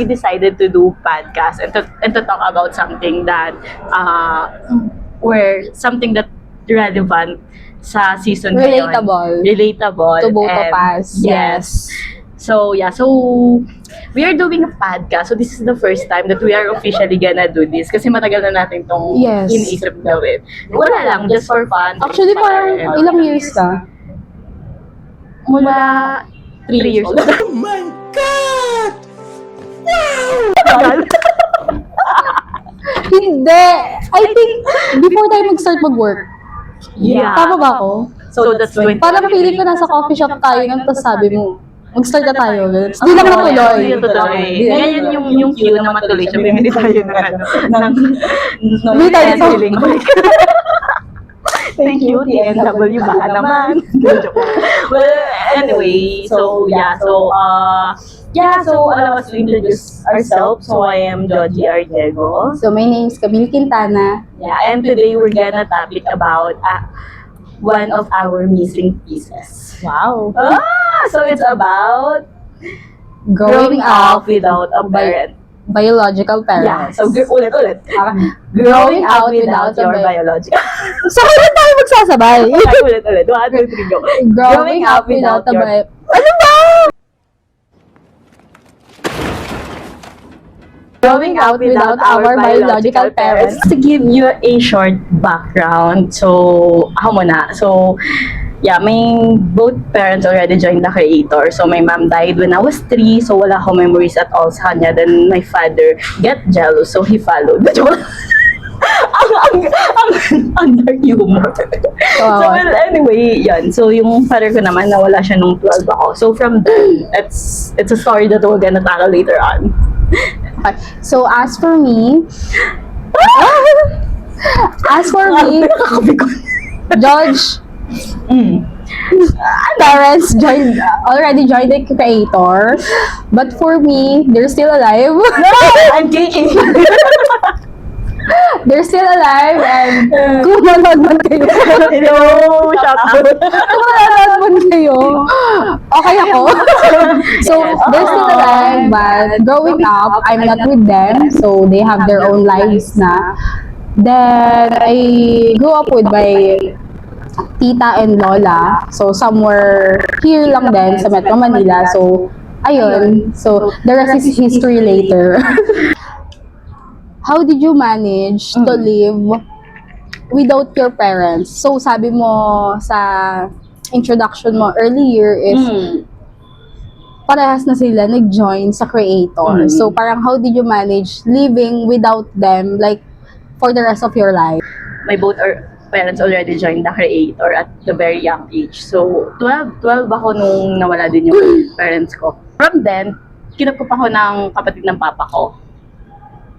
we decided to do podcast and to talk about something that something that relevant sa season ngayon. Relatable. To both of us. Yes. So we are doing a podcast. So this is the first time that we are officially gonna do this kasi matagal na natin tong iniisip gawin. Wala lang, just for fun. Actually, parang ilang years na? Mula 3 years old. Oh my God! Tagal. Hindi. I think, before tayo mag-start mag-work. Yeah. Tama ba ako? So that's when Parang feeling ko nasa coffee shop tayo nung tapos sabi mo, mag-start na tayo. Hindi lang natuloy. Hindi natuloy. Ngayon yung cue na matuloy siya. Bumili tayo ng Bumili tayo ng feeling. Thank you, TNW. Baka naman. Well, anyway, so allow us to introduce ourselves. So I am Georgie Ardiego. So, my name is Camille Quintana. Yeah, and today we're gonna topic about one of our missing pieces. Wow. So it's about Growing up without a parent. Biological Yeah, parents. so ulit. Growing out without your a biological. So, kailan tayo magsasabay? ulit. 1, 2, 3, go. Growing up without a Growing up without our biological parents. To give you a short background, so ako muna. So, yeah, my both parents already joined the creator. So, my mom died when I was 3, so wala akong memories at all sa kanya. Then, my father get jealous, so he followed. ang dark humor. So, well, anyway, yan. So, yung father ko naman, nawala siya nung 12 ako. So, from then, it's a story that we're gonna tackle later on. Okay. So, as for me, George, parents already joined the creator, but for me, they're still alive. No, I'm kidding. They're still alive, and kung nanonood man kayo, Hello, shout out. kung nanonood man kayo, okay ako. So, they're still alive, but growing up, I'm not with them, so they have their own lives na. Then, I grew up with my tita and lola, so somewhere here lang din sa Metro Manila. So, ayun. So, the rest is history later. How did you manage to live without your parents? So, sabi mo sa introduction mo earlier is parehas na sila nag-join sa creator. So, parang how did you manage living without them, like, for the rest of your life? My both parents already joined the creator at the very young age. So, 12 ako nung nawala din yung parents ko. From then, kinap ko pa ako ng kapatid ng papa ko.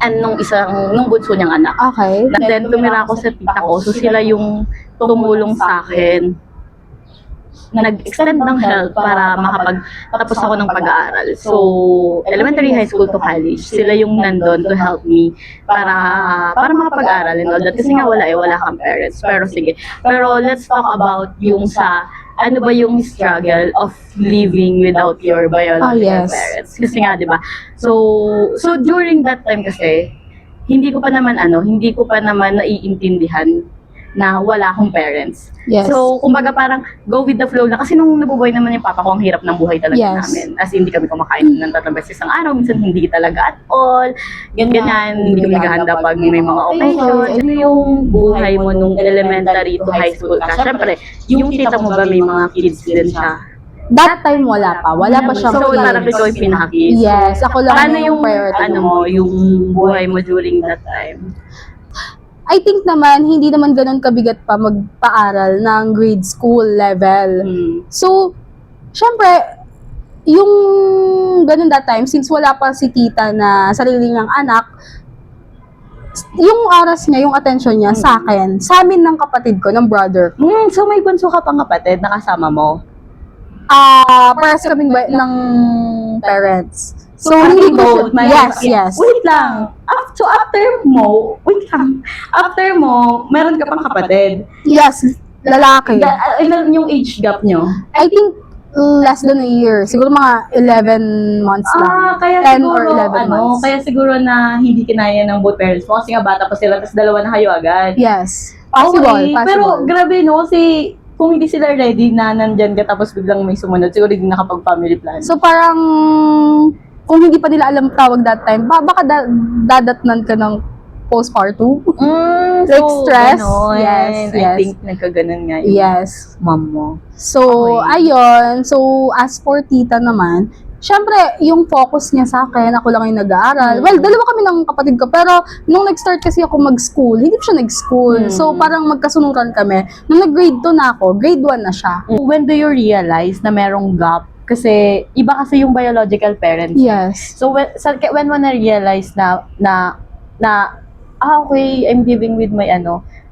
And nung bunso niyang anak. Okay. And then, tumira ako sa tita ko. So, sila yung tumulong sa akin. Nag-extend ng help para makapagtapos ako ng pag-aaral. So, elementary, high school to college, sila yung nandun to help me para makapag-aaral and all that. Kasi nga wala kang parents. Pero sige. Pero let's talk about yung ano ba yung struggle of living without your biological parents. Kasi nga, di ba? So during that time kasi, hindi ko pa naman naiintindihan na wala akong parents. Yes. So, kumbaga parang go with the flow lang. Kasi nung nabubuhay naman yung papa ko, ang hirap ng buhay talaga namin. As in, hindi kami kumakain ng 3 beses isang araw. Minsan hindi talaga at all. Ganyan. Hindi kami naghahanda pag may mga occasions. Ano yung buhay mo nung elementary to high school ka? Siyempre, yung tita mo ba may mga kids din siya? That time wala pa. Wala pa siyang So, kids. parang ikaw yung pinaka-kids. Yes, ako lang Paano yung priority. yung buhay mo during that time? I think naman, hindi naman ganun kabigat pa magpaaral ng grade school level. So, syempre, yung ganun that time, since wala pa si tita na sarili niyang anak, yung oras niya, yung attention niya sa akin, sa amin ng kapatid ko, ng brother. So may bunso ka pang kapatid na kasama mo? Parehas kaming ng parents. So, hindi both. Yes. Wait lang. So, after mo, meron ka pang kapatid. Yes, lalaki. Ilan yung age gap nyo? I think less than a year. Siguro mga 11 months lang. Kaya 10 siguro, or 11 months. kaya siguro na hindi kinaya ng both parents mo kasi nga bata pa sila, tapos dalawa na kayo agad. Yes. Possible, Okay, possible. pero grabe no, kasi kung hindi sila ready na nandyan ka tapos biglang may sumunod, siguro hindi nakapag-family plan. So parang, kung hindi pa nila alam tawag that time, baka dadatnan ka ng postpartum. Like stress. Ganon. Yes, I yes. think nagkaganon nga yung Yes. mom mo. So, Okay. ayun. So, as for tita naman, syempre, yung focus niya sa akin, ako lang yung nag-aaral. Well, dalawa kami ng kapatid ko, pero nung nag-start kasi ako mag-school, hindi pa siya nag-school. So, parang magkasunuran kami. Nung nag-grade 2 na ako, grade 1 na siya. When do you realize na merong gap? Kasi iba kasi yung biological parents. Yes. So when mo na-realize na okay, I'm living with my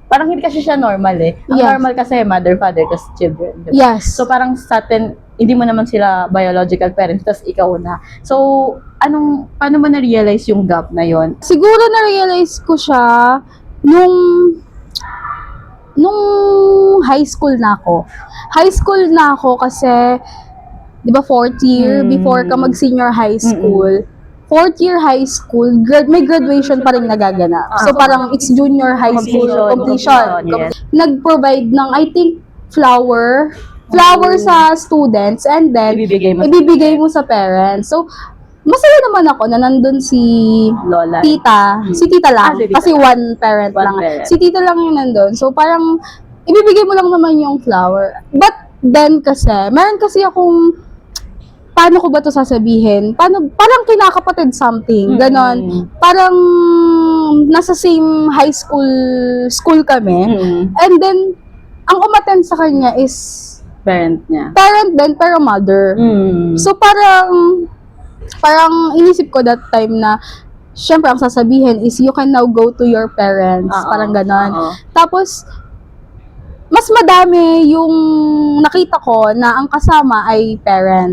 parang hindi kasi siya normal eh. Ang Yes. normal kasi mother, father, tas children. Diba? Yes. So parang sa atin, hindi mo naman sila biological parents, tas ikaw na. So, paano mo na-realize yung gap na yon? Siguro na-realize ko siya nung high school na ako. High school na ako kasi, di ba, fourth year, before ka mag-senior high school, fourth year high school, may graduation pa rin nagaganap. So, parang it's junior high school completion. Yes. Nag-provide ng, I think, flower sa students, and then, Ibibigay mo sa parents. So, masaya naman ako na nandun si Lola. tita. Si tita lang. si tita. Kasi one parent One lang. parent. Si tita lang yung nandun. So, parang, ibibigay mo lang naman yung flower. But then kasi, meron kasi akong, paano ko ba to sasabihin? Parang kinakapatid something. Ganon. Parang, nasa same high school kami. And then, ang umattend sa kanya is, Parent niya. parent din, pero mother. So, parang inisip ko that time na, syempre, ang sasabihin is, you can now go to your parents. Parang ganon. Tapos, mas madami yung nakita ko na ang kasama ay parent.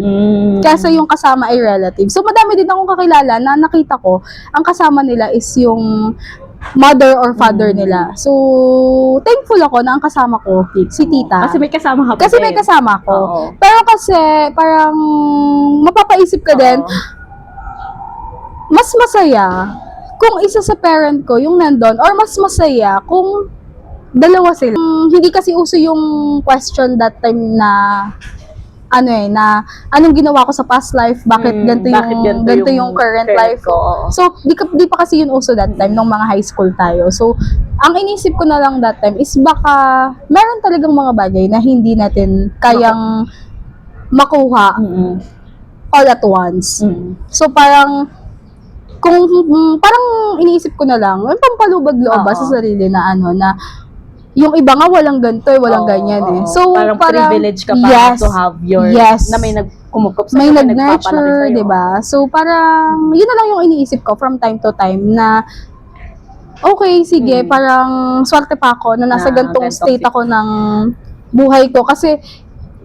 Kesa yung kasama ay relative. So, madami din akong kakilala na nakita ko, ang kasama nila is yung mother or father nila. So, thankful ako na ang kasama ko, si tita. Kasi may kasama ka pa Kasi din. may kasama ko. Oo. Pero kasi, parang, mapapaisip ka din, mas masaya kung isa sa parent ko yung nandun, or mas masaya kung dalawa sila. Hindi kasi uso yung question that time na anong ginawa ko sa past life, bakit ganito yung current life ko. ko. So, di pa kasi yun uso that time, nung mga high school tayo. So, ang inisip ko na lang that time is baka meron talagang mga bagay na hindi natin kayang makuha all at once. So, parang parang iniisip ko na lang, may pampalubag loob ba sa sarili na na yung iba nga walang ganito walang ganyan eh. So, parang privilege ka pa yes, to have your, yes, na may nagkumukup sa'yo, may nagpapalaki nag-nurture, sa'yo. di ba? So, parang, yun na lang yung iniisip ko from time to time na, okay, sige, parang swerte pa ako na nasa Na gantong gantong state ako ng buhay ko. Kasi,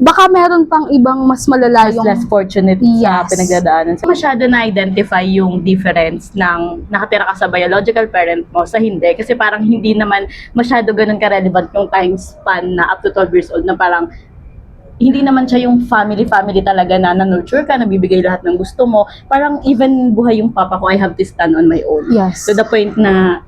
baka meron pang ibang mas malala Mas yung... less fortunate sa Yes. pinagdadaanan. Masyado na-identify yung difference ng nakatira ka sa biological parent mo sa hindi. Kasi parang hindi naman masyado ganun ka-relevant yung time span na up to 12 years old na parang hindi naman siya yung family talaga na nurture ka, nabibigay lahat ng gusto mo. Parang even buhay yung papa ko, I have to stand on my own. Yes. To the point na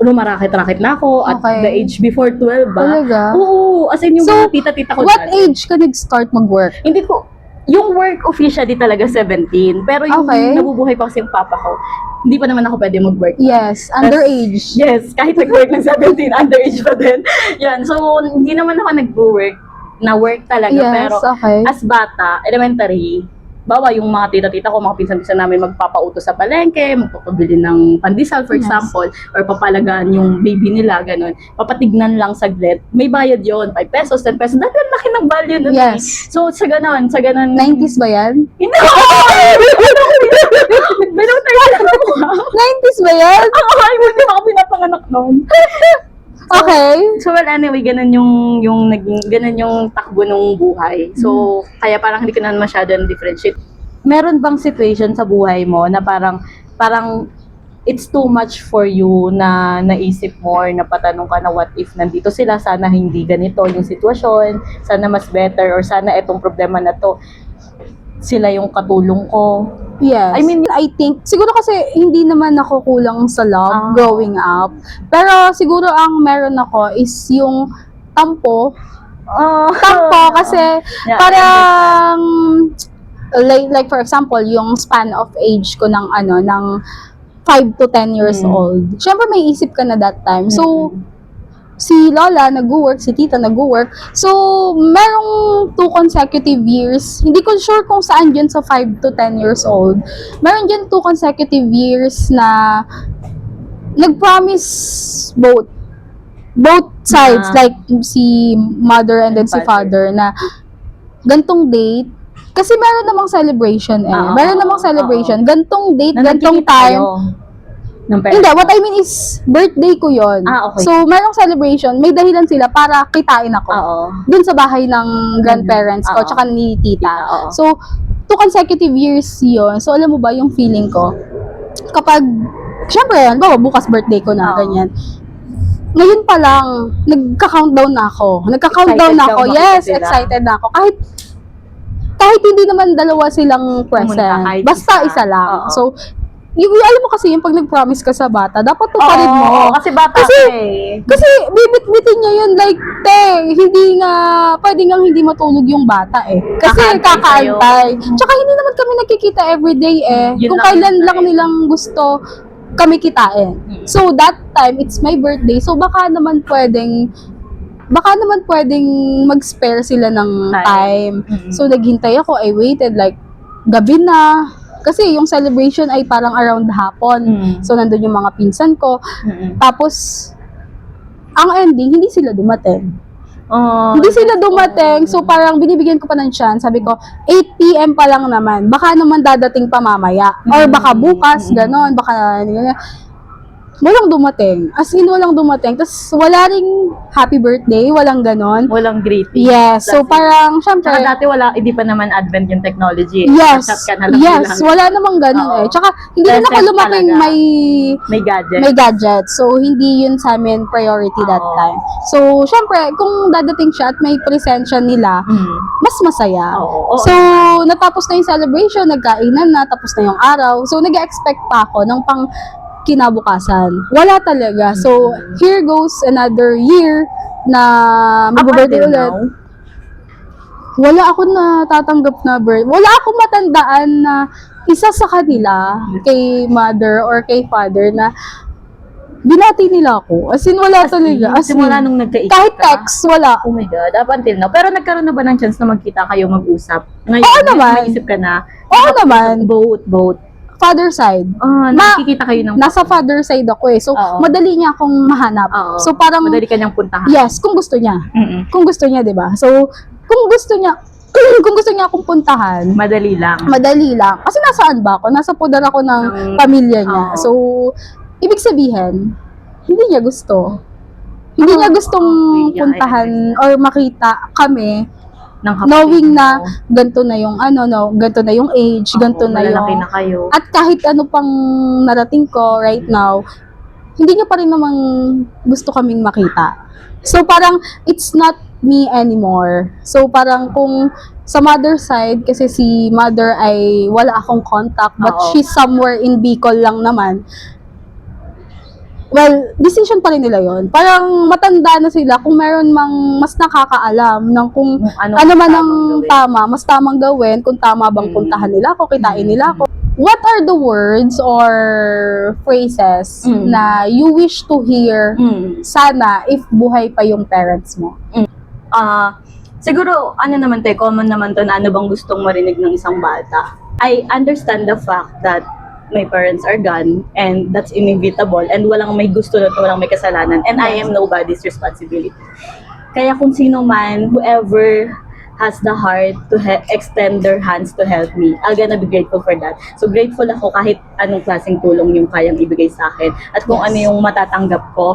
rumarakit-rakit na ako at Okay. the age before 12 ba? Talaga? Oo, as in yung So, mga tita-tita ko What dati. age ka nag-start mag-work? Hindi ko, yung work officially talaga 17, pero yung Okay. nabubuhay pa kasi yung papa ko, hindi pa naman ako pwede mag-work. Yes, underage. Yes, kahit nag-work ng 17, underage pa din. Yan, so hindi naman ako nag-work, na work talaga, Yes, pero okay. as bata, elementary, bawa yung mga tita-tita ko, mga pinsan-pinsan namin magpapauto sa palengke, magpapabili ng pandesal, for Yes. example, or papalagaan yung baby nila, ganun. Papatignan lang saglit. May bayad yon 5 pesos, 10 pesos. Dati ang laki ng value nun. Yes. So, sa ganun. 90s ba yan? Hindi! Binutay ka lang ako. 90s ba yan? Ang akay mo, hindi ako pinapanganak noon. Okay. So, well, anyway, ganun yung takbo ng buhay. So, kaya parang hindi ko na masyado na-differentiate. Meron bang situation sa buhay mo na parang it's too much for you na naisip mo or napatanong ka na what if nandito sila, sana hindi ganito yung sitwasyon, sana mas better or sana itong problema na to sila yung katulong ko. Yes. I mean, I think, siguro kasi hindi naman ako kulang sa love growing up. Pero siguro ang meron ako is yung tampo. Tampo kasi parang, like for example, yung span of age ko ng 5 to 10 years old. Siyempre may isip ka na that time. So, si Lola nag-work, si Tita nag-work. So, merong 2 consecutive years. Hindi ko sure kung saan dyan sa 5 to 10 years old. Meron dyan 2 consecutive years na nag-promise both sides, like si mother and then si father, na gantong date. Kasi meron namang celebration Meron namang celebration. Gantong date, gantong time. Hindi, what I mean is, birthday ko yon. Okay. So, merong celebration, may dahilan sila para kitain ako. Dun sa bahay ng grandparents ko, tsaka ni tita. So, 2 consecutive years yon. So, alam mo ba yung feeling ko? Kapag, syempre, bukas birthday ko na, ganyan. Ngayon pa lang, nagka-countdown na ako. Yes, excited na ako. Kahit hindi naman dalawa silang present. Basta isa lang. So, alam mo kasi yung pag nag-promise ka sa bata, dapat tuparin mo. Kasi bata Kasi bibit-bitin niya yun, like, hindi nga, pwede nga hindi matulog yung bata Kasi kakaantay. Tsaka hindi naman kami nakikita everyday Kung kailan lang nilang gusto kami kitain. So, that time, it's my birthday. So, baka naman pwedeng mag-spare sila ng time. So, naghintay ako, I waited, like, gabi na. Kasi yung celebration ay parang around hapon. So, nandun yung mga pinsan ko. Tapos, ang ending, hindi sila dumating. So, parang binibigyan ko pa ng chance. Sabi ko, 8 p.m. pa lang naman. Baka naman dadating pa mamaya. Or baka bukas, ganon. Baka, walang dumating. As in, walang dumating. Tapos, wala ring happy birthday. Walang ganon. Walang greeting. Yes. So, parang, syempre. Tsaka dati hindi pa naman advent yung technology. Yes. Chat ka na lang Yes. lang. Wala namang ganon Tsaka, hindi rin ako lumaking may gadget. may gadget. So, hindi yun sa amin priority that time. So, syempre, kung dadating siya at may presensya nila, mas masaya. So, natapos na yung celebration, nagkainan na, tapos na yung araw. So, nag-expect pa ako ng pang kinabukasan. Wala talaga. So, here goes another year na mag-birthday ulit. Wala ako natatanggap na birthday. Wala akong matandaan na isa sa kanila, kay mother or kay father, na binati nila ako. As in, wala talaga. As in, simula nung nagkaisip kahit ka? text, wala. Oh my God, up until now. Pero nagkaroon na ba ng chance na magkita kayo, mag-usap? Ngayon, Oo naman. may isip ka na? Oo naman. Both. Father side. Nakikita kayo ng... Nasa father side ako So, madali niya akong mahanap. So, parang... Madali ka niyang puntahan. Yes, kung gusto niya. Kung gusto niya, di ba? So, kung gusto niya akong puntahan, Madali lang. Kasi nasaan ba ako? Nasa pudar ako ng pamilya niya. So, ibig sabihin, hindi niya gusto. Hindi niya gustong puntahan or makita kami knowing na ganito na yung ganito na yung age, ganito na malalaki yung... na kayo. At kahit ano pang narating ko right now, hindi niya pa rin namang gusto kaming makita. So parang it's not me anymore. So parang kung sa mother side, kasi si mother ay wala akong contact, but she's somewhere in Bicol lang naman. Well, decision pa rin nila yon. Parang matanda na sila kung meron mang mas nakakaalam ng kung ano man ang tama, mas tamang gawin, kung tama bang puntahan nila ako, kitain nila ako. What are the words or phrases na you wish to hear sana if buhay pa yung parents mo? Siguro, naman tayo, common naman to na ano bang gustong marinig ng isang bata. I understand the fact that my parents are gone and that's inevitable and walang may gusto na walang may kasalanan and I am nobody's responsibility. Kaya kung sino man, whoever has the heart to extend their hands to help me, I'm gonna be grateful for that. So grateful ako kahit anong klaseng tulong yung kayang ibigay sa akin at kung ano yung matatanggap ko,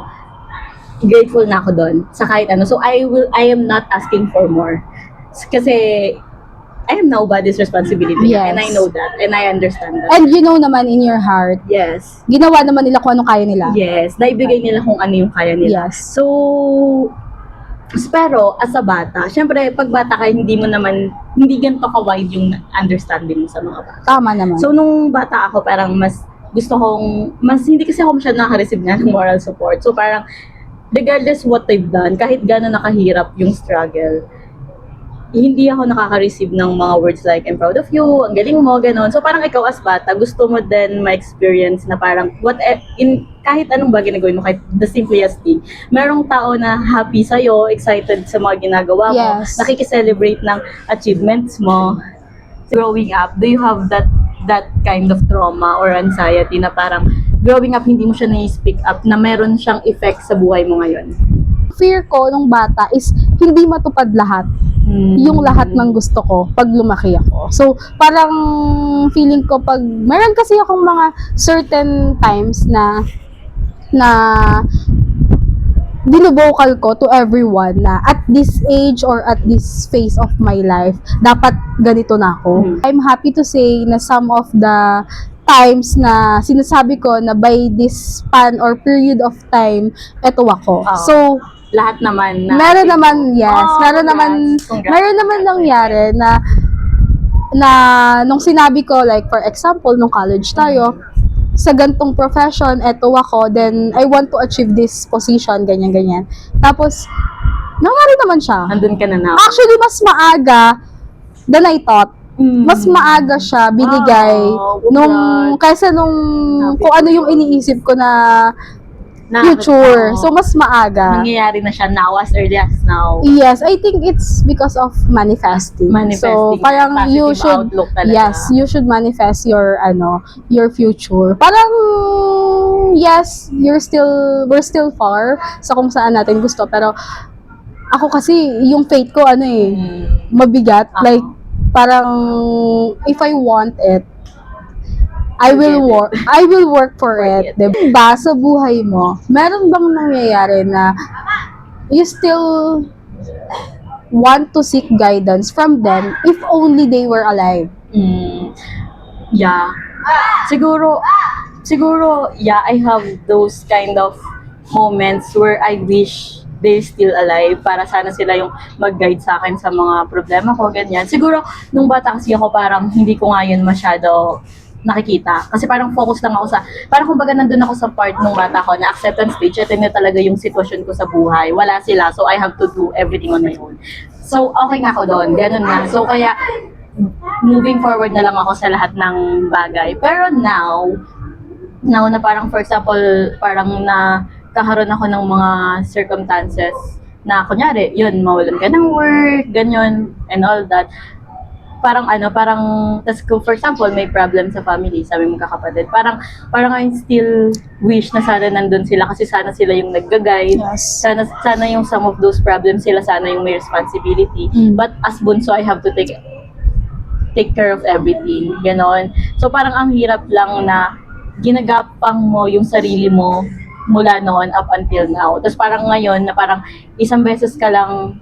grateful na ako doon sa kahit ano. So I am not asking for more. Kasi I am nobody's responsibility. Yes. And I know that. And I understand that. And you know naman in your heart, Yes. ginawa naman nila kung anong kaya nila. Yes. Naibigay nila kung ano yung kaya nila. Yes. So, pero as a bata, syempre, pag bata ka, hindi ganito ka-wide yung understanding mo sa mga bata. Tama naman. So, nung bata ako, parang hindi kasi ako masyadong nakaka-receive nga ng moral support. So, parang, regardless what they've done, kahit gano'n nakahirap yung struggle, hindi ako nakaka-receive ng mga words like, I'm proud of you, ang galing mo, gano'n. So, parang ikaw as bata, gusto mo din ma-experience na parang, kahit anong bagay na gawin mo, kahit the simplest thing, merong tao na happy sa'yo, excited sa mga ginagawa mo, Yes. nakikicelebrate ng achievements mo. Growing up, do you have that kind of trauma or anxiety na parang growing up hindi mo siya na-speak up na meron siyang effect sa buhay mo ngayon? Fear ko nung bata is hindi matupad lahat. Yung lahat ng gusto ko pag lumaki ako. So, parang feeling ko pag, meron kasi akong mga certain times na binubokal ko to everyone na at this age or at this phase of my life, dapat ganito na ako. I'm happy to say na some of the times na sinasabi ko na by this span or period of time, eto ako. Oh. So, Lahat naman na meron naman, yes. Oh, congrats. Meron naman nangyari na nung sinabi ko, like for example, nung college tayo, sa gantong profession, eto ako, then I want to achieve this position, ganyan-ganyan. Tapos, nangyari naman siya. Andun ka na na. Actually, mas maaga than I thought. Mas maaga siya binigay kaysa nung kung ano yung iniisip ko na future. So, mas maaga. Nangyayari na siya now, as early as now. Yes, I think it's because of manifesting. So, parang positive you should, outlook talaga. yes, you should manifest your future. Parang, yes, we're still far sa kung saan natin gusto. Pero, ako kasi, yung fate ko, mabigat. Like, parang, if I want it, I will work for it. Diba? Sa buhay mo, meron bang nangyayari na you still want to seek guidance from them if only they were alive? Yeah. Siguro, yeah, I have those kind of moments where I wish they're still alive para sana sila yung mag-guide sa akin sa mga problema ko, ganyan. Siguro, nung bata kasi ako, parang hindi ko nga yun masyado nakikita. Kasi parang focus lang ako parang kumbaga nandun ako sa part nung bata ko na acceptance stage, ito na talaga yung sitwasyon ko sa buhay. Wala sila, so I have to do everything on my own. So, okay nga ako doon. Ganun na. So, kaya, moving forward na lang ako sa lahat ng bagay. Pero now na parang, for example, parang nakaroon ako ng mga circumstances na, kunyari, yun, mawalan ka ng work, ganyan, and all that. Parang tas kung for example, may problem sa family, sabi mo kakapatid, parang I still wish na sana nandun sila kasi sana sila yung nagga-guide. Yes. Sana yung some of those problems sila sana yung may responsibility. But as bunso, I have to take care of everything. Ganon. So parang ang hirap lang na ginagapang mo yung sarili mo mula noon up until now. Tapos parang ngayon na parang isang beses ka lang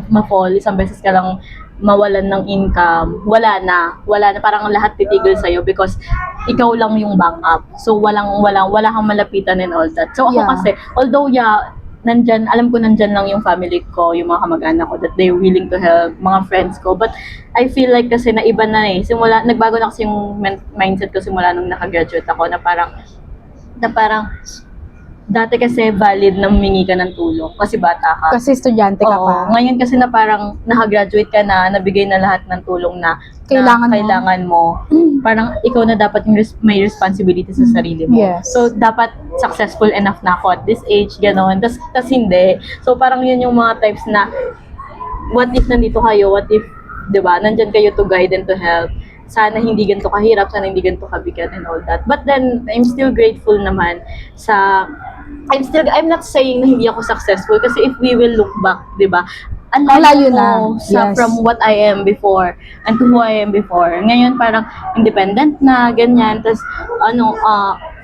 ma-fall, isang beses ka lang mawalan ng income, wala na, parang lahat titigil sa'yo because ikaw lang yung backup. So, wala kang malapitan and all that. So, ako kasi, although, alam ko nandyan lang yung family ko, yung mga kamag-anak ko, that they're willing to help, mga friends ko, but I feel like kasi na iba na nagbago na kasi yung mindset ko simula nung nakagraduate ako, na parang, dati kasi valid na humingi ka ng tulong kasi bata ka. Kasi estudyante ka pa. Ngayon kasi na parang nakagraduate ka na, nabigay na lahat ng tulong na kailangan mo. Parang ikaw na dapat yung may responsibility sa sarili mo. Yes. So, dapat successful enough na ako at this age, gano'n. Tas hindi. So, parang yun yung mga types na, what if nandito kayo? What if, di ba, nandyan kayo to guide and to help? Sana hindi ganito kahirap, sana hindi ganito kabigat and all that. But then, I'm still grateful naman I'm not saying na hindi ako successful kasi if we will look back, di ba, ang layo na from what I am before and to who I am before. Ngayon parang independent na, ganyan. Tapos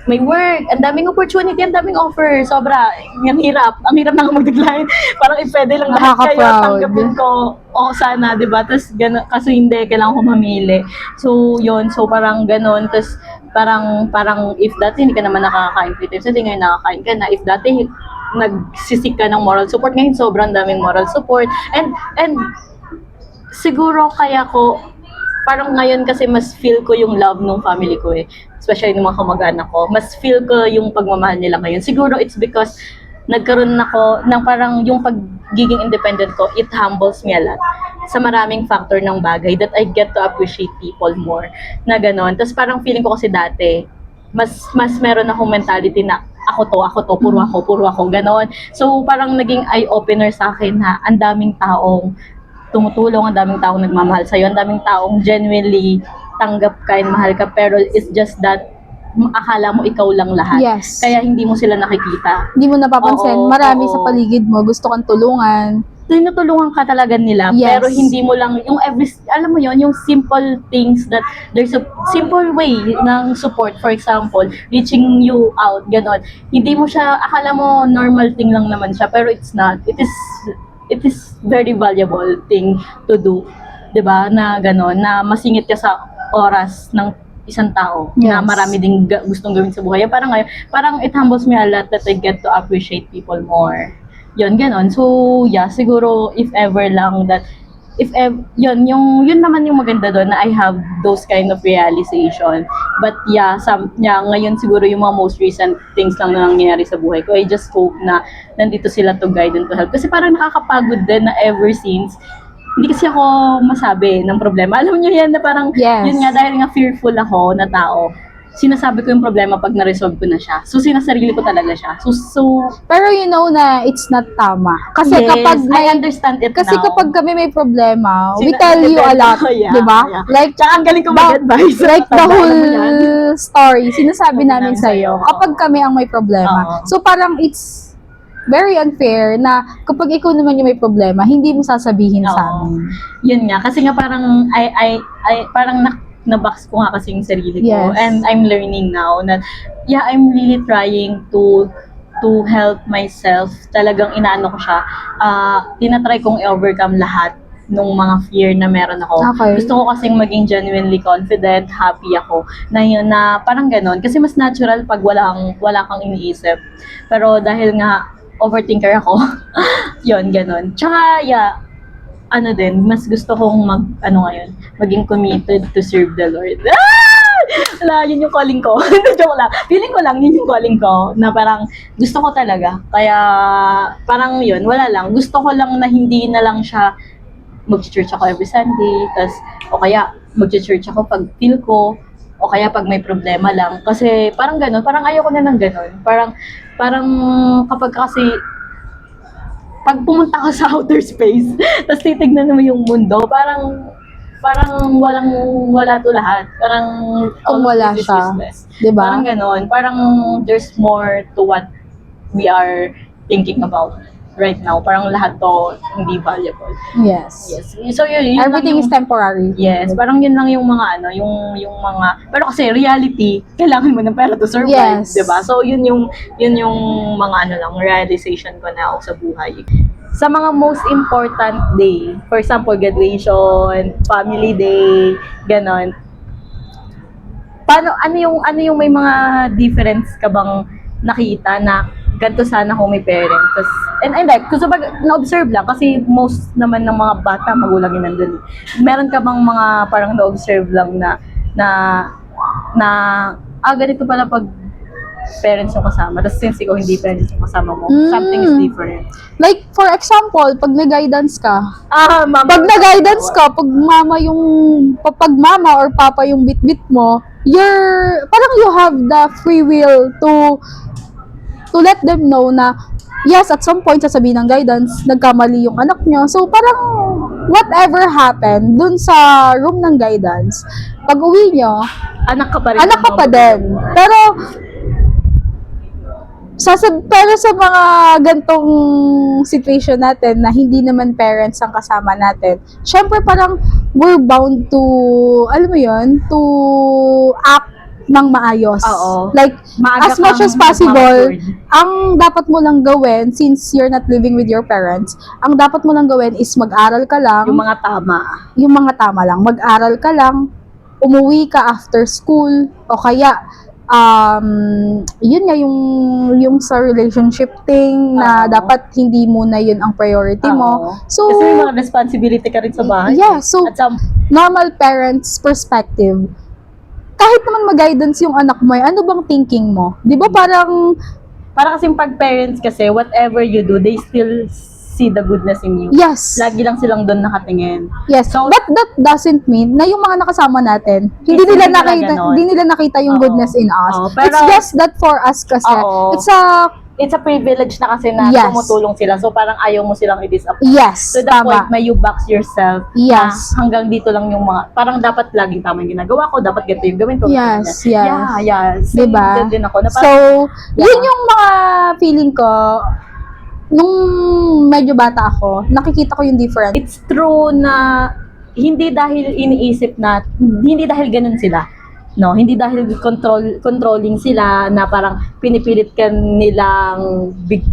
may work, ang daming opportunity, ang daming offer, sobra, ang hirap na nga mag-decline, parang if pwede lang lahat kayo, Nakaka-proud. tanggapin ko, o sana, di ba, tapos kaso hindi, kailangan ko mamili, so yun, so parang ganon, tapos parang if dati hindi ka naman nakakakain free times, hindi ngayon nakakain ka na, if dati nagsisik ka ng moral support, ngayon sobrang daming moral support, and siguro kaya ko, parang ngayon kasi mas feel ko yung love ng family ko eh. Especially ng mga kamag-anak ko. Mas feel ko yung pagmamahal nila ngayon. Siguro it's because nagkaroon ako ng parang yung pagiging independent ko, it humbles me a lot sa maraming factor ng bagay that I get to appreciate people more. Na ganon. Tapos parang feeling ko kasi dati, mas meron akong mentality na ako to, puro ako, ganon. So parang naging eye-opener sa akin na ang daming taong tumutulong, ang daming taong nagmamahal sa'yo, ang daming taong genuinely tanggap ka and mahal ka, pero it's just that akala mo ikaw lang lahat. Yes. Kaya hindi mo sila nakikita. Hindi mo napapansin, Oo, marami oo. sa paligid mo, gusto kang tulungan. Tinutulungan ka talaga nila, Yes. pero hindi mo lang, yung alam mo yon, yung simple things that there's a simple way ng support, for example, reaching you out, ganon. Hindi mo siya, akala mo normal thing lang naman siya, pero it's not. It is very valuable thing to do, 'di ba? Na ganon, na masingit ka sa oras ng isang tao na Yes. marami ding gustong gawin sa buhay. Parang ngayon, parang it humbles me a lot that I get to appreciate people more. Yun, ganon. So, yeah, siguro if ever lang that yun naman yung maganda doon na I have those kind of realization. But yeah, ngayon siguro yung mga most recent things lang na nangyayari sa buhay ko. I just hope na nandito sila to guide and to help. Kasi parang nakakapagod din na ever since, hindi kasi ako masabi ng problema. Alam niyo yan na parang, Yes. yun nga, dahil nga fearful ako na tao, sinasabi ko yung problema pag na-resolve ko na siya. So, sinasarili ko talaga siya. So Pero you know na it's not tama. Kasi yes, kapag I understand it kasi now. kapag kami may problema, we Sina- tell you a lot, Yeah, 'di ba? yeah. Like Tsaka ang galing ko mag-advise. like the Tandaan mo yan. whole story, sinasabi Sabi namin namin sa iyo sa'yo. kapag kami ang may problema. Oo. So parang it's very unfair na kapag ikaw naman yung may problema, hindi mo sasabihin sa Oo. amin. Yun nga, kasi nga parang parang na-box ko nga kasi yung sarili ko. Yes. And I'm learning now na, yeah, I'm really trying to help myself. Talagang inaano ko siya. Tinatry kong i-overcome lahat nung mga fear na meron ako. Okay. Gusto ko kasing maging genuinely confident, happy ako. Na yun na parang ganon. Kasi mas natural pag wala kang iniisip. Pero dahil nga overthinker ako, yun, ganon. Tsaka, yeah, mas gusto kong maging committed to serve the Lord. Wala, yun yung calling ko. Joke lang. Feeling ko lang, yun yung calling ko, na parang gusto ko talaga. Kaya, parang yun, wala lang. Gusto ko lang na hindi na lang siya mag-church ako every Sunday, o kaya mag-church ako pag feel ko, o kaya pag may problema lang. Kasi parang ganun, parang ayoko na ng ganun. Parang kapag kasi pag pumunta ka sa outer space, tapos titignan mo yung mundo, parang wala to lahat. Parang Kung all of wala this is siya, useless. 'di ba? Parang ganon. Parang there's more to what we are thinking about right now. Parang lahat to hindi valuable. Yes. Yes. So yun Everything lang is temporary. Yes, parang yun lang yung mga yung mga, pero kasi reality, kailangan mo ng pera to survive, Yes. 'di ba? So yun yung mga lang realization ko na ako sa buhay. Sa mga most important day, for example, graduation, family day, ganon. Ano yung may mga difference ka bang nakita na ganito sana kung may parents? And like, kasi na-observe lang, kasi most naman ng mga bata, magulang yun nandun. Meron ka bang mga parang na-observe lang na ganito pala pag parents yung kasama. Tapos since ikaw hindi parents yung kasama mo, something is different. Like, for example, pag nag-guidance ka, Mama. pag nag-guidance ka, pag mama or papa yung bit-bit mo, parang you have the free will to let them know na, yes, at some point, sasabihin ng guidance, nagkamali yung anak nyo. So, parang, whatever happened dun sa room ng guidance, pag uwi nyo, Anak ka pa rin. anak ka pa din. Pero sa mga gantong situation natin na hindi naman parents ang kasama natin, syempre parang we're bound to, alam mo yun, to act ng maayos. Oo. Like, Maaga as much kang as possible, matured. ang dapat mo lang gawin, since you're not living with your parents, ang dapat mo lang gawin is mag-aral ka lang, Yung mga tama. yung mga tama lang, mag-aral ka lang, umuwi ka after school, o kaya, yun nga yung sa relationship thing na Oo. dapat hindi muna yun ang priority mo. Oo. So, Kasi may mga responsibility ka rin sa bahay. yeah, so At some, normal parents perspective, kahit naman mag-guidance yung anak mo, ano bang thinking mo? Di ba parang, para kasing pag parents kasi, whatever you do, they still see the goodness in you. yes, Lagi lang silang doon nakatingin. yes, So- but that doesn't mean na yung mga nakasama natin, hindi Hindi nila nila nakita, ganon. hindi nila nakita yung Oo. goodness in us. Oo, pero- It's just that for us kasi, Oo. it's a privilege na kasi na Yes. tumutulong sila. So parang ayaw mo silang i-disappoint. yes, To the tama. point may you box yourself Yes. na hanggang dito lang yung mga, parang dapat laging tama yung ginagawa ko, dapat ganito yung gawin ko. Yes, ganyan. yes. Yeah. Same Diba? din ako. Na So, parang, yun yung mga feeling ko, nung medyo bata ako, nakikita ko yung difference. it's true na hindi dahil iniisip na, hindi dahil ganun sila. No, hindi dahil controlling sila na parang pinipilit ka nilang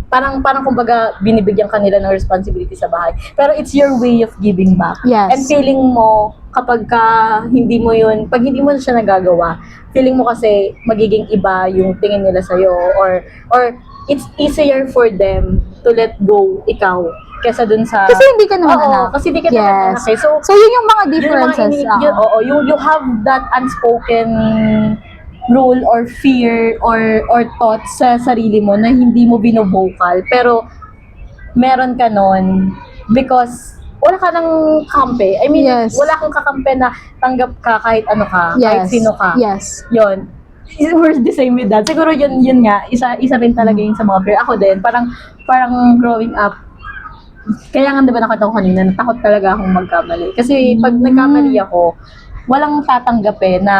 parang kumbaga binibigyan ka nila ng responsibility sa bahay. Pero it's your way of giving back. Yes. And feeling mo kapag hindi mo yun, pag hindi mo siya nagagawa, feeling mo kasi magiging iba yung tingin nila sa or it's easier for them to let go ikaw kesa dun sa Kasi hindi ka naman Oo, anak. kasi hindi ka naman anak eh. So, So, yun yung mga yun yung mga differences. you have that unspoken rule or fear or thoughts sa sarili mo na hindi mo binovocal pero meron ka nun because wala ka ng kampe. I mean, Yes. wala kang kakampe na tanggap ka kahit ano ka, kahit sino ka. Yes. Yun. We're the same with that. Siguro yun nga, isa rin talaga yun sa mga fear. Ako din, parang growing up, kaya nga diba nakita ko kanina, natakot talaga akong magkamali. Kasi pag nagkamali ako, walang tatanggapin na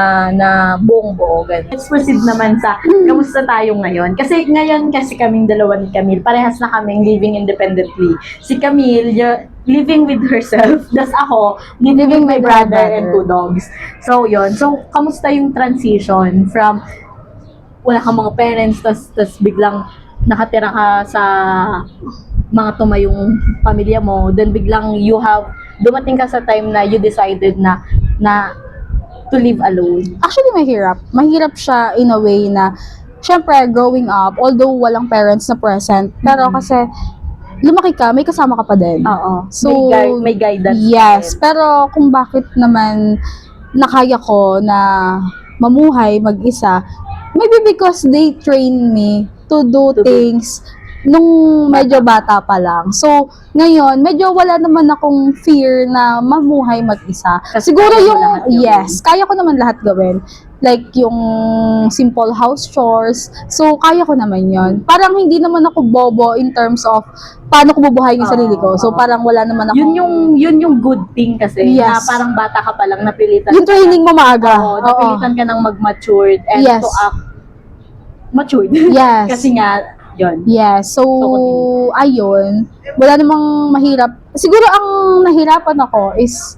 buong buo. Ganun. Let's proceed naman sa kamusta tayo ngayon. Kasi ngayon kasi kaming dalawa ni Camille, parehas na kaming living independently. Si Camille, living with herself. Das ako, living with my brother and 2 dogs. So, yun. So, kamusta yung transition from wala kang mga parents, tas biglang nakatira ka sa mga tumayong pamilya mo, then biglang dumating ka sa time na you decided na to live alone. Actually, mahirap. Mahirap siya in a way na, syempre, growing up, although walang parents na present, pero kasi, lumaki ka, may kasama ka pa din. Oo. So, may guidance. Yes, din. pero kung bakit naman nakaya ko na mamuhay mag-isa, maybe because they train me to do To do. things nung medyo bata pa lang. So, ngayon, medyo wala naman akong fear na mamuhay mag-isa. Kasi Siguro kaya mo yung, lahat gawin. yes, kaya ko naman lahat gawin. Like, yung simple house chores. So, kaya ko naman yon. Parang hindi naman ako bobo in terms of paano ko bubuhayin yung sarili ko. So, Oo. parang wala naman ako. Yun yung good thing kasi na Yes. parang bata ka pa lang napilitan. Yung training mo maaga. Oo, napilitan ka ng mag-matured and Yes. to act matured. Yes. Kasi nga, yun. Yes. So, So, ayun. Wala namang mahirap. Siguro ang nahirapan ako is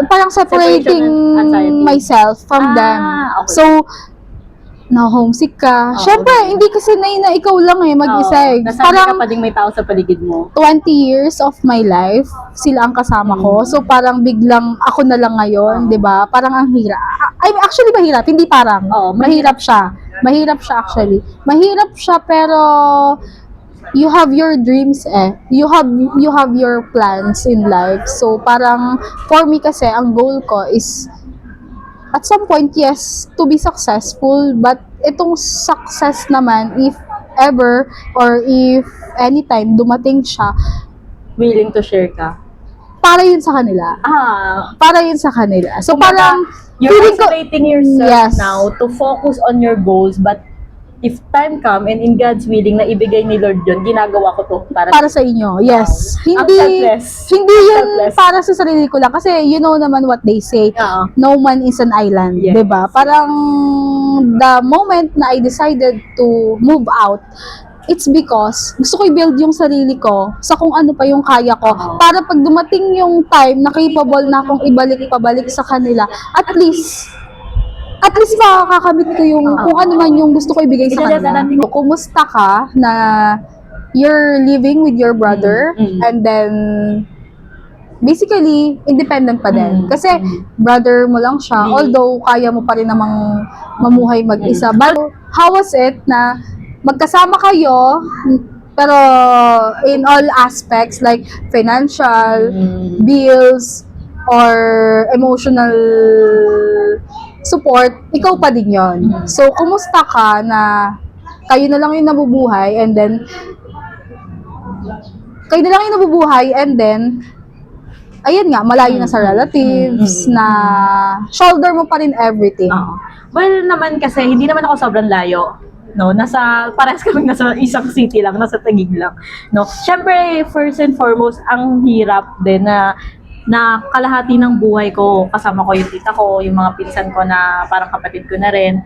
parang separating Separation and anxiety. myself from them. Okay. So, na-homesick ka. Oo, Syempre, okay. hindi kasi na ikaw lang mag-isa. Nasanay ka Parang pa ding may tao sa paligid mo. 20 years of my life, sila ang kasama ko. So, parang biglang ako na lang ngayon, Oo. di ba? Parang ang hirap. I mean, actually, mahirap. Hindi parang. Oo, mahirap siya. Mahirap siya actually. Mahirap siya pero you have your dreams You have your plans in life. So, parang for me kasi, ang goal ko is at some point, yes, to be successful. But itong success naman, if ever or if anytime dumating siya, Willing to share ka. para yun sa kanila. Para yun sa kanila. So, Kumbaga, parang, You're feeling ko, isolating yourself Yes. now to focus on your goals, but if time come and in God's willing na ibigay ni Lord yun, ginagawa ko to para sa inyo. Yes. Wow. Ang Hindi, selfless. hindi Ang yun selfless. para sa sarili ko lang. Kasi you know naman what they say. Oo. No man is an island. Yes. Diba? Parang the moment na I decided to move out, it's because gusto ko i-build yung sarili ko sa kung ano pa yung kaya ko. Oo. Para pag dumating yung time na capable na akong ibalik-pabalik sa kanila, at least at least makakamit ko yung kung ano man yung gusto ko ibigay sa Idadala kanila. natin. Kumusta ka na you're living with your brother and then basically independent pa din. Kasi brother mo lang siya, although kaya mo pa rin namang mamuhay mag-isa. But how was it na magkasama kayo pero in all aspects like financial, bills, or emotional support, ikaw pa din yon. So, kumusta ka na kayo na lang yung nabubuhay and then ayan nga, malayo na sa relatives na shoulder mo pa rin everything. Oo. Well, naman kasi, hindi naman ako sobrang layo. No, parehas kami nasa isang city lang, nasa Taguig lang. No, syempre, first and foremost, ang hirap din na kalahati ng buhay ko, kasama ko yung tita ko, yung mga pinsan ko na parang kapatid ko na rin,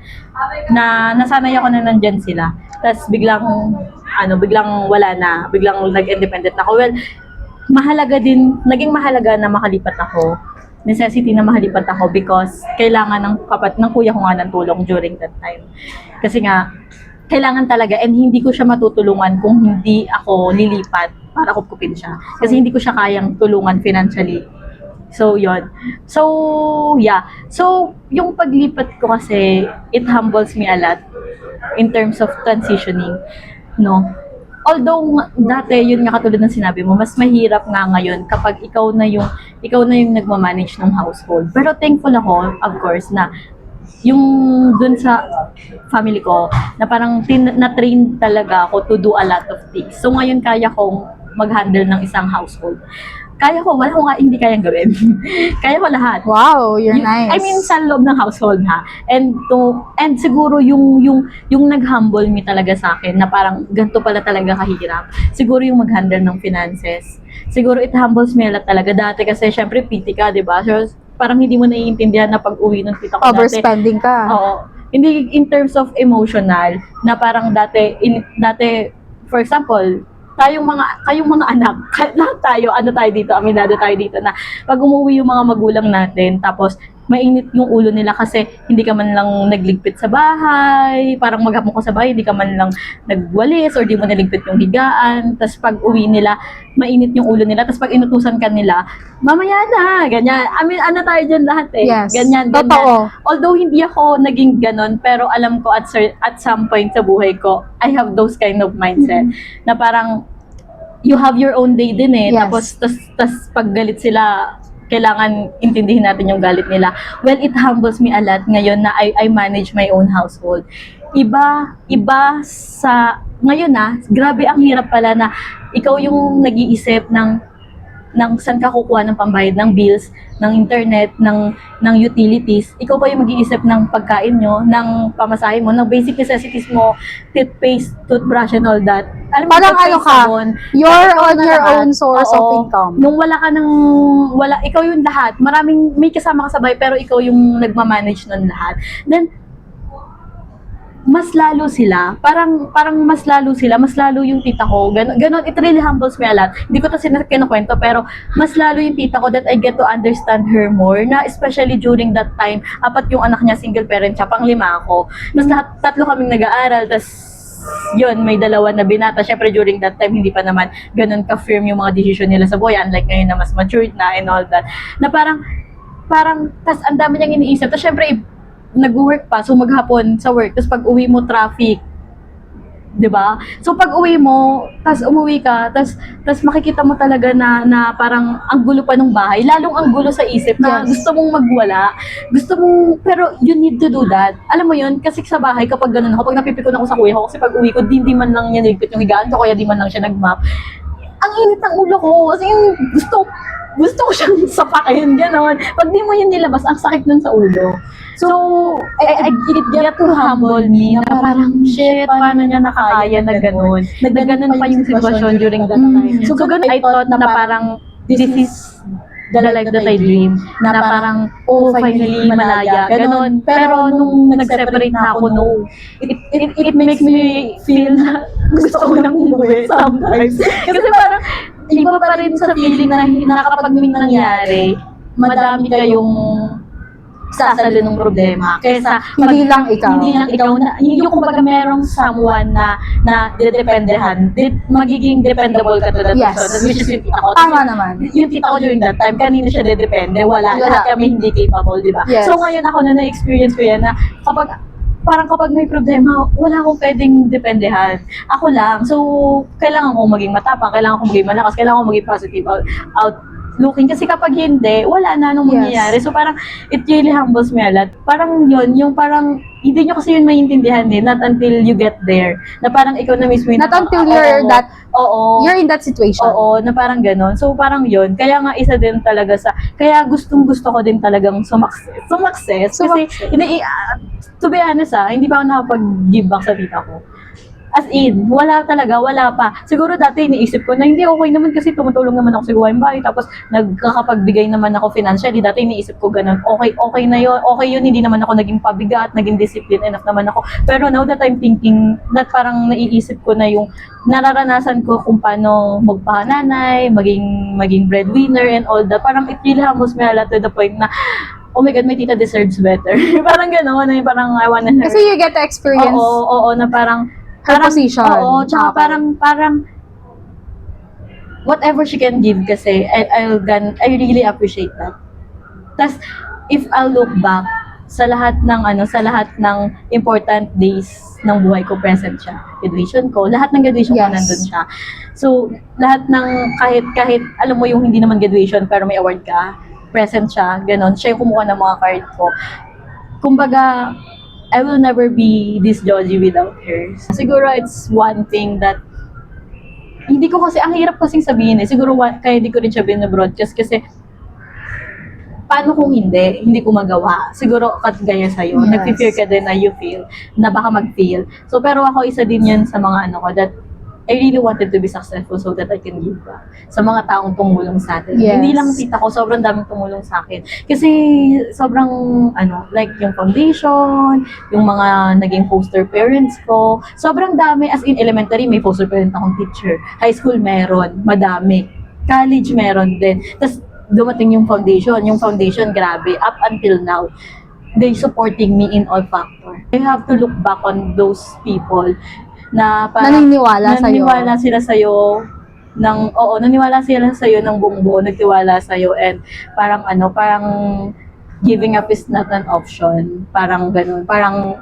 na nasanay ako na nandyan sila. Tapos biglang wala na, biglang nag-independent na ako. Well, naging mahalaga na makalipat ako. Necessity na makalipat ako because kailangan ng kuya ko nga ng tulong during that time. Kasi nga, kailangan talaga and hindi ko siya matutulungan kung hindi ako lilipat para kupkupin siya. Kasi hindi ko siya kayang tulungan financially. So, yon. So, yeah. So, yung paglipat ko kasi, it humbles me a lot in terms of transitioning. No? Although, dati, yun nga katulad ng sinabi mo, mas mahirap nga ngayon kapag ikaw na yung nagmamanage ng household. Pero thankful ako, of course, na yung dun sa family ko, na parang na-train talaga ako to do a lot of things. So ngayon kaya kong mag-handle ng isang household. Wala ko nga hindi kayang gawin. Kaya ko lahat. Wow, you're nice. I mean, sa loob ng household ha. And siguro yung nag-humble me talaga sa akin na parang ganito pala talaga kahirap. Siguro yung mag-handle ng finances. Siguro it humbles me a lot talaga. Dati kasi syempre piti ka, di ba? So, parang hindi mo naiintindihan na pag-uwi ng tita ko Overspending ka. Oo. Hindi in terms of emotional na parang dati for example, kayong mga anak, lahat tayo, aminado tayo dito na pag umuwi yung mga magulang natin, tapos mainit yung ulo nila kasi hindi ka man lang nagligpit sa bahay, parang maghapon ka sa bahay, hindi ka man lang nagwalis or di mo naligpit yung higaan, tapos pag uwi nila, mainit yung ulo nila, tapos pag inutusan ka nila, mamaya na, ganyan. I mean, tayo dyan lahat eh. Yes, Ganyan. totoo. Although hindi ako naging ganon, pero alam ko at some point sa buhay ko, I have those kind of mindset na parang you have your own day din eh. Yes. Tapos pag galit sila, kailangan intindihin natin yung galit nila. Well, it humbles me a lot ngayon na I manage my own household. Iba sa ngayon grabe ang hirap pala na ikaw yung nag-iisip ng saan ka kukuha ng pambayad ng bills, ng internet, ng utilities. Ikaw pa yung mag-iisip ng pagkain nyo, ng pamasahe mo, ng basic necessities mo, toothpaste, toothbrush, and all that. Alam mo, Parang toothpaste, ano ka, sabon, you're ikaw on na your lahat. own source of income. Nung ikaw yung lahat. May kasama ka sa bahay, pero ikaw yung nagmamanage nun lahat. Then, mas lalo sila, parang mas lalo yung tita ko, ganon, it really humbles me a lot. Hindi ko to kinukwento, pero mas lalo yung tita ko that I get to understand her more, na especially during that time, 4 yung anak niya, single parent siya, 5 ako. Mas lahat, 3 kaming nag-aaral, tas yun, may 2 na binata. Syempre during that time, hindi pa naman ganon ka-firm yung mga decision nila sa buhay, unlike ngayon na mas matured na and all that. Na parang, tas ang dami niyang iniisip. Tas syempre, nag-work pa, so maghapon sa work, tapos pag uwi mo, traffic. 'Di ba? So pag uwi mo, tapos umuwi ka, tapos makikita mo talaga na parang ang gulo pa ng bahay, lalong ang gulo sa isip na gusto mong magwala, pero you need to do that. Alam mo yun, kasi sa bahay, kapag ganun ako, pag napipikon ako sa kuya ko, kasi pag uwi ko, di man lang niya nilipit yung higaan ko, kaya di man lang siya nag-map. Ang init ng ulo ko, kasi gusto ko siyang sapakin, gano'n. Pag di mo yun nilabas, ang sakit nun sa ulo. So, I get to humble me na parang, shit, paano niya nakakaya na gano'n? Na gano'n pa yung sitwasyon during that time. So, gano'n I thought na parang, this is the life that I dream. Na parang, finally, malaya. Gano'n. Pero nung nag-separate na ako, no. It makes me feel na gusto ko nang umuwi sometimes. Kasi parang, iba pa rin sa feeling na kapag may nangyari, madami kayong sasalo ng problema kaysa Hindi lang ikaw. hindi lang ikaw na yung kumbaga merong someone na dedependehan, magiging dependable ka to that Yes. person, which is yung tita ko. Tama naman. Yung tita ko during that time, kanina siya dedepende, Wala. lahat kami hindi capable, di ba? Yes. So ngayon ako na na-experience ko yan na kapag may problema, wala akong pwedeng dependehan. Ako lang. So, kailangan kong maging matapang, kailangan kong maging malakas, kailangan kong maging positive outlooking. Kasi kapag hindi, wala na anong Yes. mangyayari. So, parang, it really humbles me a lot. Parang yun, yung parang, hindi nyo kasi yun maintindihan not until you get there. Na parang ikaw na mismo yung Not until you're Oo. in that situation. Oo, na parang gano'n. So, parang yun. Kaya nga isa din talaga kaya gustong-gusto ko din talagang sumakses. Kasi, to be honest hindi pa ako nakapag-give back sa tita ko. As in, wala pa. Siguro dati iniisip ko na hindi okay naman kasi tumutulong naman ako sa gawain bahay. Tapos nagkakapagbigay naman ako financially. Dati iniisip ko ganun. Okay na yun. Okay yun, hindi naman ako naging pabigat, naging discipline enough naman ako. Pero now that I'm thinking, that parang naiisip ko na yung nararanasan ko kung paano magpahananay, maging breadwinner and all that. Parang it really humbles me a lot to the point na, oh my God, my tita deserves better. Parang gano'n, parang I wanna her. Kasi you get to experience Oo, na parang her position. Oo, tsaka Okay. parang whatever she can give kasi, I really appreciate that. Tas if I'll look back sa lahat ng important days ng buhay ko, present siya. Graduation ko, lahat ng graduation ko Yes. nandun siya. So, lahat ng kahit alam mo yung hindi naman graduation pero may award ka, present siya, ganon. Siya yung kumuha ng mga card ko. Kumbaga, I will never be this Joji without her. Siguro it's one thing that hindi ko kasi, ang hirap kasing sabihin siguro kaya hindi ko rin siya binabroadcast kasi paano kung hindi ko magawa? Siguro gaya sa'yo, Yes. nag-fear ka din na you feel, na baka mag-fail. So pero ako isa din yan sa mga ko that I really wanted to be successful so that I can give back sa mga taong tumulong sa atin. Yes. Hindi lang tita ko, sobrang daming tumulong sa akin. Kasi sobrang, like yung foundation, yung mga naging foster parents ko, sobrang dami. As in elementary, may foster parent akong teacher. High school meron, madami. College meron din. Tapos dumating yung foundation. Yung foundation, grabe. Up until now, they supporting me in all factor. I have to look back on those people na parang Naniniwala sa'yo. Naniwala sila sa'yo ng buong buo, nagtiwala sa'yo, and parang giving up is not an option. Parang ganun. Parang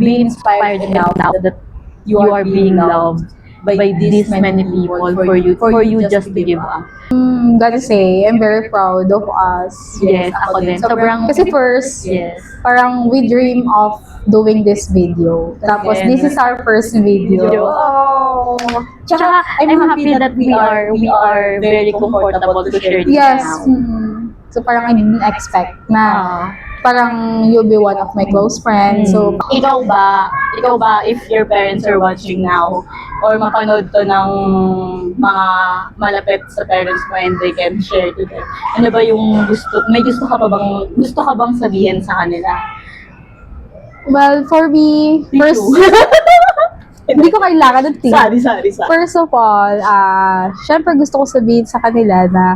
be inspired now that you are being loved by these many people for you just to give up. Gotta say, I'm very proud of us. Yes, ako din. Sobrang, Kasi first, yes. parang we dream of doing this video. Tapos, Yes. this is our first video. Oh. Tsaka, I'm happy that we are very comfortable to share this Yes. now. So, parang I didn't expect na parang you'll be one of my close friends. So, Ikaw ba, if your parents are watching now, or mapanood to ng mga malapit sa parents mo and they can share to them, ano ba yung gusto ka bang sabihin sa kanila? well, for me, first, hindi ko kailangan ng tip. Sorry. First of all, syempre gusto ko sabihin sa kanila na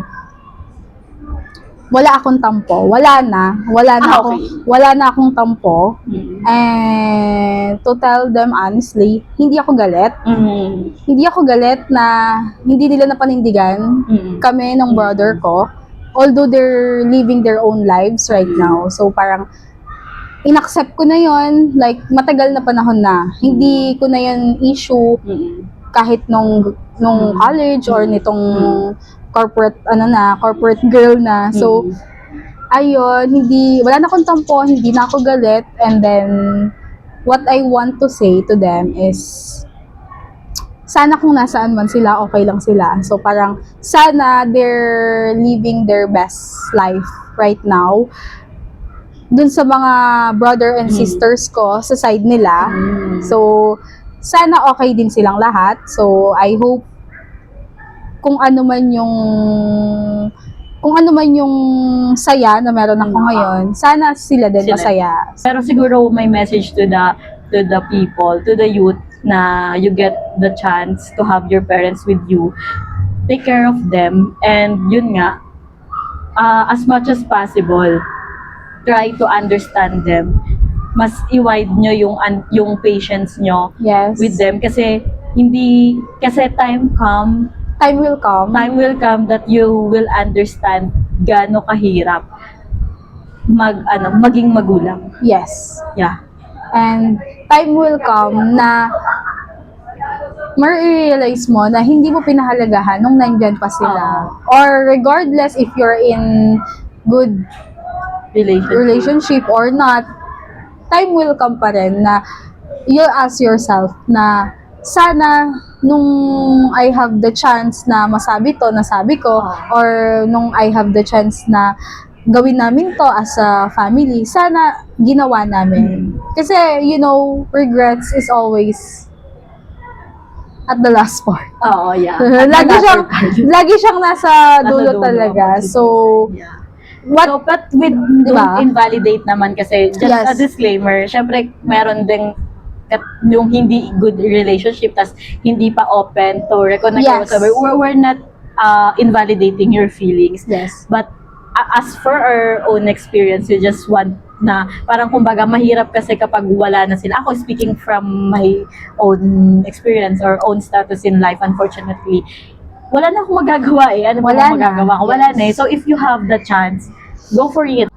wala akong tampo. Wala na Okay. akong tampo. And to tell them honestly, hindi ako galit. Hindi ako galit na hindi nila napanindigan kami ng brother ko. Although they're living their own lives right now. So parang inaccept ko na yon, like matagal na panahon na. Hindi ko na yon issue kahit nung college or nitong corporate girl na. So ayun, wala na akong tampo, hindi na ako galit. And then what I want to say to them is sana kung nasaan man sila, okay lang sila. So parang sana they're living their best life right now. Dun sa mga brother and sisters ko sa side nila. So sana okay din silang lahat. So I hope kung ano man yung saya na meron ako ngayon, sana sila din masaya. Pero siguro may message to the people, to the youth, na you get the chance to have your parents with you. Take care of them, and yun nga, as much as possible, try to understand them. Mas i-wide nyo yung patience nyo Yes. with them kasi Time will come. time will come that you will understand gaano kahirap maging magulang. Yes. Yeah. And time will come na ma-realize mo na hindi mo pinahalagahan nung nandyan pa sila. Or regardless if you're in good relationship or not, time will come pa rin na you'll ask yourself na sana nung I have the chance na masabi to, nasabi ko, or nung I have the chance na gawin namin to as a family, sana ginawa namin. Kasi, regrets is always at the last part. Oo, yeah. lagi siyang nasa dulo dulo, talaga. So, Yeah. what But with Diba? don't invalidate naman kasi just Yes. a disclaimer, syempre meron ding yung hindi good relationship tas hindi pa open to reconnect or Yes. whatever. We're not invalidating your feelings. Yes. But as for our own experience, we just want na parang kumbaga mahirap kasi kapag wala na sila. Ako speaking from my own experience or own status in life, unfortunately, wala na akong magagawa eh. Ano ba Wala ang na. magagawa ko? Wala Yes. na eh. So if you have the chance, go for it.